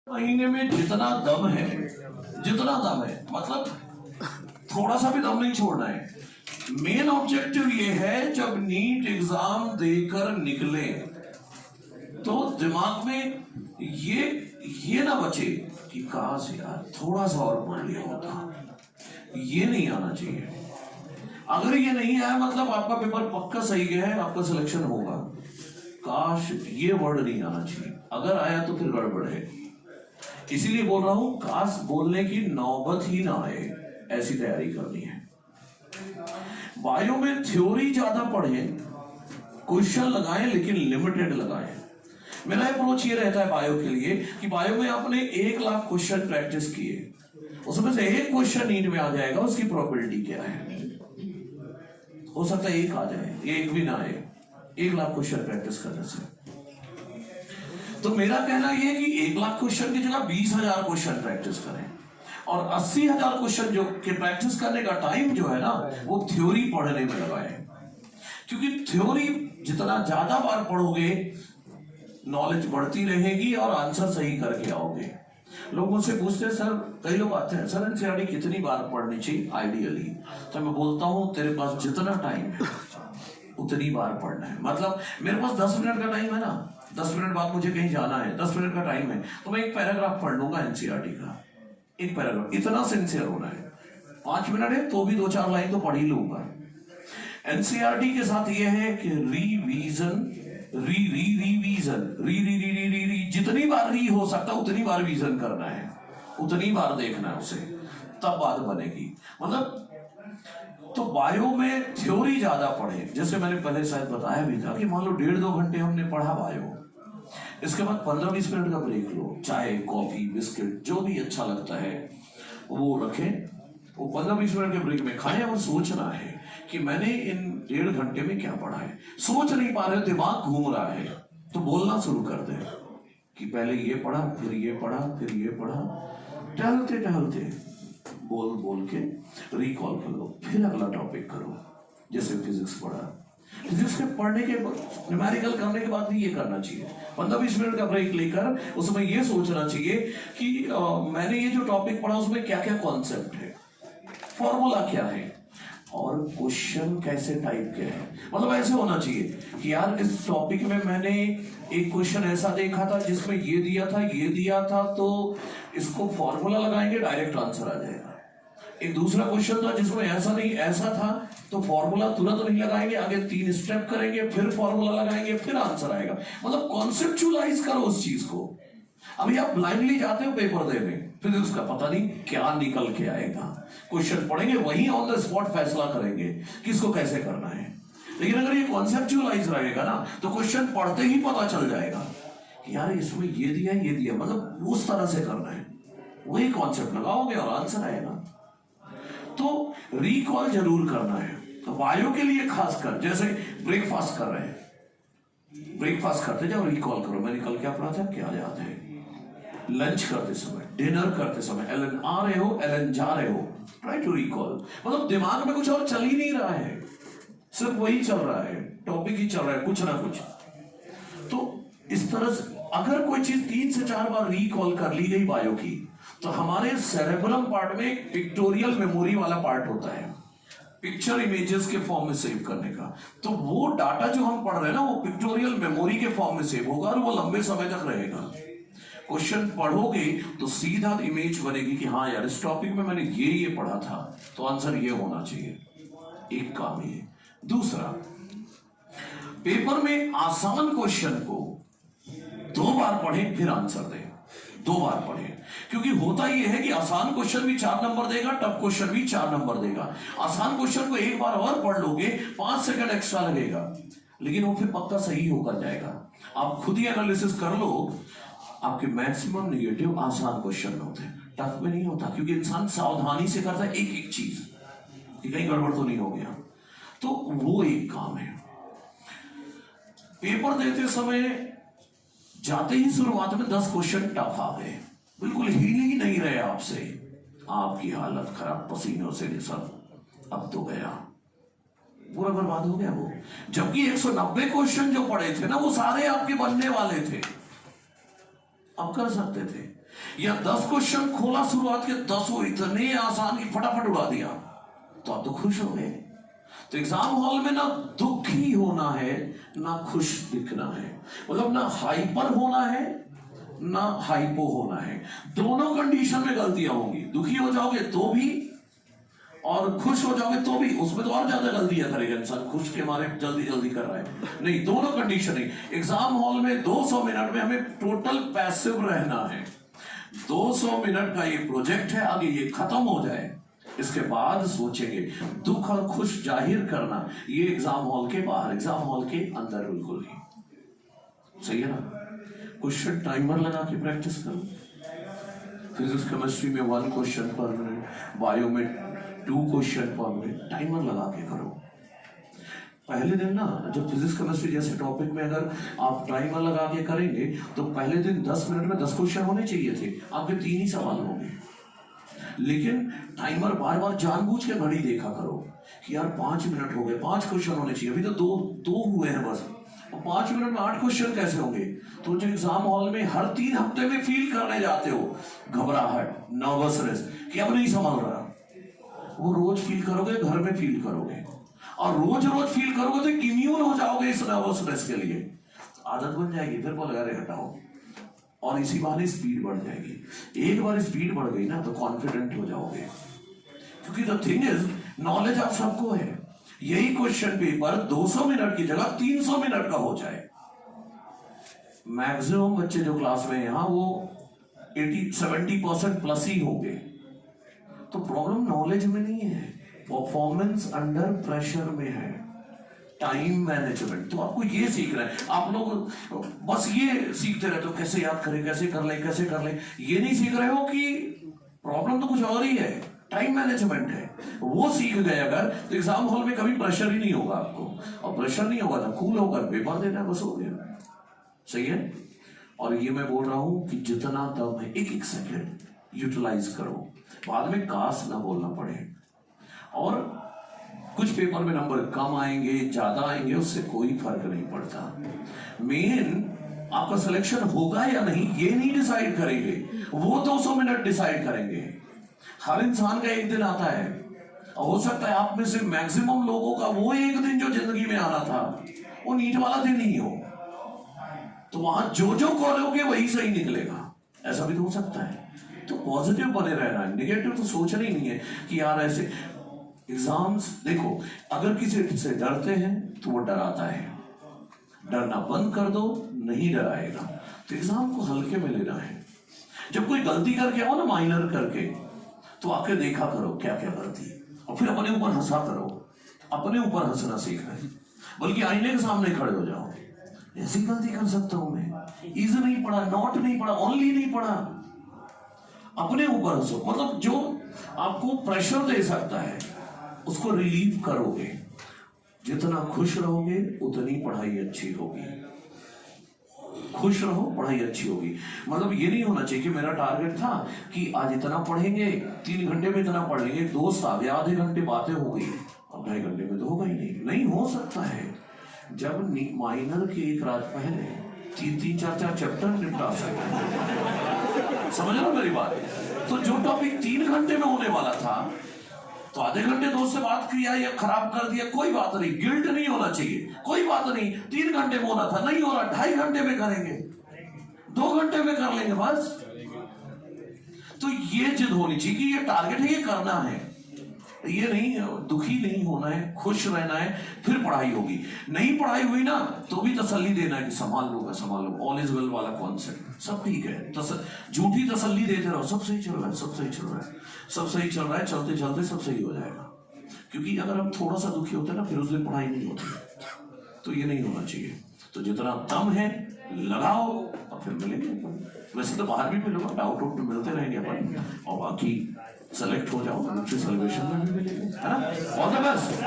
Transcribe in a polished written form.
महीने में जितना दम है मतलब थोड़ा सा भी दम नहीं छोड़ना है। मेन ऑब्जेक्टिव ये है जब नीट एग्जाम देकर निकले तो दिमाग में ये ना बचे कि काश यार थोड़ा सा और पढ़ लिया होता। ये नहीं आना चाहिए। अगर ये नहीं आया मतलब आपका पेपर पक्का सही गया है, आपका सिलेक्शन होगा। काश ये वर्ड नहीं आना चाहिए, अगर आया तो फिर गड़बड़ है। इसीलिए बोल रहा हूं काश बोलने की नौबत ही ना आए, ऐसी तैयारी करनी है। बायो में थ्योरी ज्यादा पढ़ें, क्वेश्चन लगाएं लेकिन लिमिटेड लगाएं। मेरा अप्रोच ये रहता है बायो के लिए कि बायो में आपने 1 लाख क्वेश्चन प्रैक्टिस किए, उसमें से एक क्वेश्चन नीट में आ जाएगा, उसकी प्रोबेबिलिटी क्या है? हो सकता है 1 आ जाए, 1 भी ना आए 1 लाख क्वेश्चन प्रैक्टिस करने से। तो मेरा कहना यह है कि 1 लाख क्वेश्चन की जगह 20,000 क्वेश्चन प्रैक्टिस करें और 80,000 क्वेश्चन जो के प्रैक्टिस करने का टाइम जो है ना वो थ्योरी पढ़ने में लगाएं। क्योंकि थ्योरी जितना ज्यादा बार पढ़ोगे नॉलेज बढ़ती रहेगी और आंसर सही करके आओगे। लोग मुझसे पूछते हैं सर, कई लोग आते हैं सर एनसीईआरटी कितनी बार पढ़नी चाहिए आइडियली? तो मैं बोलता हूं तेरे पास जितना टाइम है उतनी बार पढ़ना है। मतलब मेरे पास 10 मिनट का टाइम है ना, 10 मिनट बाद मुझे कहीं जाना है, 10 मिनट का टाइम है तो मैं एक पैराग्राफ पढ़ लूंगा एनसीईआरटी का, एक पैराग्राफ। इतना सिंसियर होना है। 5 मिनट है तो भी 2-4 लाइन तो पढ़ ही लूंगा। एनसीईआरटी के साथ यह है कि रिवीजन जितनी बार री हो सकता उतनी बार रिवीजन करना है, उतनी बार देखना है उसे, तब बात बनेगी। मतलब तो बायो में थ्योरी ज्यादा पढ़े। जैसे मैंने पहले शायद बताया भी था कि मान लो 1.5-2 घंटे हमने पढ़ा बायो, इसके बाद 15-20 मिनट का ब्रेक लो, चाय कॉफी बिस्किट जो भी अच्छा लगता है वो रखें, वो 15-20 मिनट के ब्रेक में खाएं और सोचना है कि मैंने इन 1.5 घंटे में क्या पढ़ा है। सोच नहीं पा रहे, दिमाग घूम रहा है तो बोलना शुरू कर दे कि पहले ये पढ़ा फिर ये पढ़ा फिर ये पढ़ा, टहलते टहलते बोल के रिकॉल कर लो, फिर अगला टॉपिक करो। जैसे फिजिक्स पढ़ा, फिजिक्स के पढ़ने के न्यूमेरिकल करने के बाद भी ये करना चाहिए, 15-20 मिनट का ब्रेक लेकर उसमें ये सोचना चाहिए कि मैंने ये जो टॉपिक पढ़ा उसमें क्या क्या कॉन्सेप्ट है, फॉर्मूला क्या है और क्वेश्चन कैसे टाइप के हैं। मतलब ऐसे होना चाहिए कि यार इस टॉपिक में मैंने एक क्वेश्चन ऐसा देखा था जिसमें ये दिया था तो इसको फॉर्मूला लगाएंगे डायरेक्ट आंसर आ जाएगा। एक दूसरा क्वेश्चन था जिसमें ऐसा नहीं ऐसा था तो फॉर्मूला तुरंत नहीं लगाएंगे, आगे 3 स्टेप करेंगे फिर फॉर्मूला लगाएंगे फिर आंसर आएगा। मतलब कॉन्सेप्चुअलाइज करो उस चीज को। अभी आप ब्लाइंडली जाते हो पेपर देने, फिर उसका पता नहीं क्या निकल के आएगा। क्वेश्चन पढ़ेंगे वहीं ऑन द स्पॉट फैसला करेंगे किसको कैसे करना है। लेकिन अगर ये कॉन्सेप्चुअलाइज रहेगा ना तो क्वेश्चन पढ़ते ही पता चल जाएगा कि यार इसमें ये दिया, मतलब उस तरह से करना है, वही कॉन्सेप्ट लगाओगे और आंसर आएगा। तो रिकॉल जरूर करना है। तो बायो के लिए खासकर जैसे ब्रेकफास्ट कर रहे हैं, ब्रेकफास्ट करते जाओ रिकॉल करो, मैंने कल क्या पढ़ा था क्या याद है। लंच करते समय, डिनर करते समय एलन आ रहे हो एलन जा रहे हो, ट्राई टू रिकॉल। मतलब दिमाग में कुछ और चल ही नहीं रहा है, सिर्फ वही चल रहा है, टॉपिक ही चल रहा है कुछ ना कुछ। तो इस तरह से अगर कोई चीज 3 से 4 बार रिकॉल कर ली गई बायो की तो हमारे सेरेब्रम पार्ट में एक पिक्टोरियल मेमोरी वाला पार्ट होता है, पिक्चर इमेजेस के फॉर्म में सेव करने का। तो वो डाटा जो हम पढ़ रहे हैं ना वो पिक्टोरियल मेमोरी के फॉर्म में सेव होगा और वो लंबे समय तक रहेगा। क्वेश्चन पढ़ोगे तो सीधा इमेज बनेगी कि हाँ यार इस टॉपिक में मैंने ये पढ़ा था तो आंसर ये होना चाहिए। एक काम ये। दूसरा, पेपर में आसान क्वेश्चन को 2 बार पढ़ें फिर आंसर दें, 2 बार पढ़ें। क्योंकि होता यह है कि आसान क्वेश्चन भी 4 नंबर देगा, टफ क्वेश्चन भी 4 नंबर देगा। आसान क्वेश्चन को 1 बार और पढ़ लोगे 5 सेकंड एक्स्ट्रा लगेगा, लेकिन वो फिर पक्का सही होकर जाएगा। आप खुद ही एनालिसिस कर लो, आपके मैक्सिमम नेगेटिव आसान क्वेश्चन में होते हैं, टफ में नहीं होता। क्योंकि इंसान सावधानी से करता है एक एक चीज कि कहीं गड़बड़ तो नहीं हो गया। तो वो एक काम है। पेपर देते समय जाते ही शुरुआत में 10 क्वेश्चन टफ आ गए, बिल्कुल हिल ही नहीं रहे आपसे, आपकी हालत खराब, पसीनों से सब, अब तो गया, पूरा बर्बाद हो गया वो। जबकि 190 क्वेश्चन जो पढ़े थे ना वो सारे आपके बनने वाले थे, अब कर सकते थे। या 10 क्वेश्चन खोला शुरुआत के 10 इतने आसान कि फटाफट उड़ा दिया, तो आप तो खुश हो गए। तो एग्जाम हॉल में ना दुखी होना है ना खुश दिखना है, मतलब ना हाइपर होना है ना हाइपो होना है। दोनों कंडीशन में गलतियां होंगी। दुखी हो जाओगे तो भी और खुश हो जाओगे तो भी, उसमें तो और ज्यादा गलतियां करेगा इंसान, खुश के मारे जल्दी जल्दी कर रहा है। नहीं, दोनों कंडीशन है। एग्जाम हॉल में 200 मिनट में हमें टोटल पैसिव रहना है। 200 मिनट का ये प्रोजेक्ट है, आगे ये खत्म हो जाए इसके बाद सोचेंगे। दुख और खुश जाहिर करना ये एग्जाम हॉल के बाहर, एग्जाम हॉल के अंदर बिल्कुल नहीं सही है ना। क्वेश्चन टाइमर लगा के प्रैक्टिस करो। फिजिक्स केमिस्ट्री में 1 क्वेश्चन पर मिनट, बायो में 2 क्वेश्चन पर मिनट, टाइमर लगा के करो। पहले दिन ना जब फिजिक्स केमिस्ट्री जैसे टॉपिक में अगर आप टाइमर लगा के करेंगे तो पहले दिन 10 मिनट में 10 क्वेश्चन होने चाहिए थे, आपके 3 ही सवाल होंगे। लेकिन टाइमर बार बार जानबूझ के घड़ी देखा करो कि यार 5 मिनट हो गए, 5 क्वेश्चन होने चाहिए, अभी तो दो हुए हैं बस, 5 मिनट में 8 क्वेश्चन कैसे होंगे। तो जो एग्जाम हॉल में हर 3 हफ्ते में फील करने जाते हो घबराहट, नर्वसनेस कि अब नहीं संभल रहा, वो रोज फील करोगे, घर में फील करोगे, और रोज रोज फील करोगे तो इम्यून हो जाओगे इस नर्वसनेस के लिए, आदत बन जाएगी। फिर बोलेगा अरे हटाओ, और इसी बहाने स्पीड बढ़ जाएगी। एक बार स्पीड बढ़ गई ना तो कॉन्फिडेंट हो जाओगे, क्योंकि द थिंग इज नॉलेज आप सबको है। यही क्वेश्चन पेपर 200 मिनट की जगह 300 मिनट का हो जाए। मैक्सिमम बच्चे जो क्लास में यहां वो 70% प्लस ही होंगे। तो प्रॉब्लम नॉलेज में नहीं है, परफॉर्मेंस अंडर प्रेशर में है, टाइम मैनेजमेंट। तो आपको ये सीखना है। आप लोग बस ये सीखते रहते हो कैसे याद करें, कैसे कर लें, कैसे कर लें, ये नहीं सीख रहे हो कि प्रॉब्लम तो कुछ और ही है, टाइम मैनेजमेंट है। वो सीख गए अगर तो एग्जाम हॉल में कभी प्रेशर ही नहीं होगा आपको, और प्रेशर नहीं होगा तो कूल होकर पेपर देना बस हो गया। सही है। और ये मैं बोल रहा हूं कि जितना दम है एक एक सेकेंड यूटिलाइज करो, बाद में काश ना बोलना पड़े। और कुछ पेपर में नंबर कम आएंगे ज्यादा आएंगे उससे कोई फर्क नहीं पड़ता। मेन आपका सिलेक्शन होगा या नहीं ये नहीं डिसाइड करेंगे, वो 200 मिनट डिसाइड करेंगे। हर इंसान का एक दिन आता है, और हो सकता है आप में से मैक्सिमम लोगों का वो एक दिन जो जिंदगी में आना था वो नीट वाला दिन ही हो, तो वहां जो करोगे वही सही निकलेगा, ऐसा भी तो हो सकता है। तो पॉजिटिव बने रहना है, नेगेटिव तो सोचना ही नहीं है कि यार ऐसे। एग्जाम्स देखो, अगर किसी से डरते हैं तो वो डराता है, डरना बंद कर दो, नहीं डराएगा। तो एग्जाम को हल्के में लेना है। जब कोई गलती करके आओ ना, माइनर करके, तो आके देखा करो क्या क्या गलती, और फिर अपने ऊपर हंसा करो। अपने ऊपर हंसना सीखना है, बल्कि आईने के सामने खड़े हो जाओ, ऐसी गलती कर सकता हूं मैं, इज नहीं पढ़ा, नॉट नहीं पढ़ा, ओनली नहीं पढ़ा, अपने ऊपर हंसो। मतलब जो आपको प्रेशर दे सकता है उसको रिलीव करोगे। जितना खुश रहोगे उतनी पढ़ाई अच्छी होगी। खुश रहो, पढ़ाई अच्छी होगी। मतलब ये नहीं होना चाहिए कि मेरा टारगेट था कि आज इतना पढ़ेंगे, 3 घंटे में इतना पढ़ लेंगे, दोस्त आ गया, आधे घंटे बातें हो गई, अब 2.5 घंटे में तो होगा ही नहीं हो सकता है। जब माइनर के एक रात पहले 3-3, 4-4 चैप्टर निपटा सकते हैं। समझ रहे हो मेरी बात। तो जो टॉपिक 3 घंटे में होने वाला था तो आधे घंटे दोस्त से बात किया या खराब कर दिया, कोई बात नहीं, गिल्ट नहीं होना चाहिए, कोई बात नहीं। 3 घंटे में होना था, नहीं हो रहा, 2.5 घंटे में करेंगे, 2 घंटे में कर लेंगे बस। तो ये जिद होनी चाहिए कि ये टारगेट है, ये करना है, ये नहीं, दुखी नहीं होना है, खुश रहना है, फिर पढ़ाई होगी। नहीं पढ़ाई हुई ना तो भी तसल्ली देना है कि संभाल लूंगा, ऑल इज वेल वाला कॉन्सेप्ट, सब ठीक है। झूठी तसल्ली देते रहो, सब सही चल रहा है, सब सही चल रहा है, सब सही चल रहा है, चलते चलते सब सही हो जाएगा। क्योंकि अगर हम थोड़ा सा दुखी होते हैं ना, फिर उस दिन पढ़ाई नहीं होती। तो ये नहीं होना चाहिए। तो जितना दम है लगाओ, और फिर मिलेंगे। वैसे तो बाहर भी मिलूंगा, डाउट आउट मिलते रहेंगे अपन, और बाकी सेलेक्ट हो जाओ, सेलिब्रेशन में भी मिलेंगे, है ना। All the best.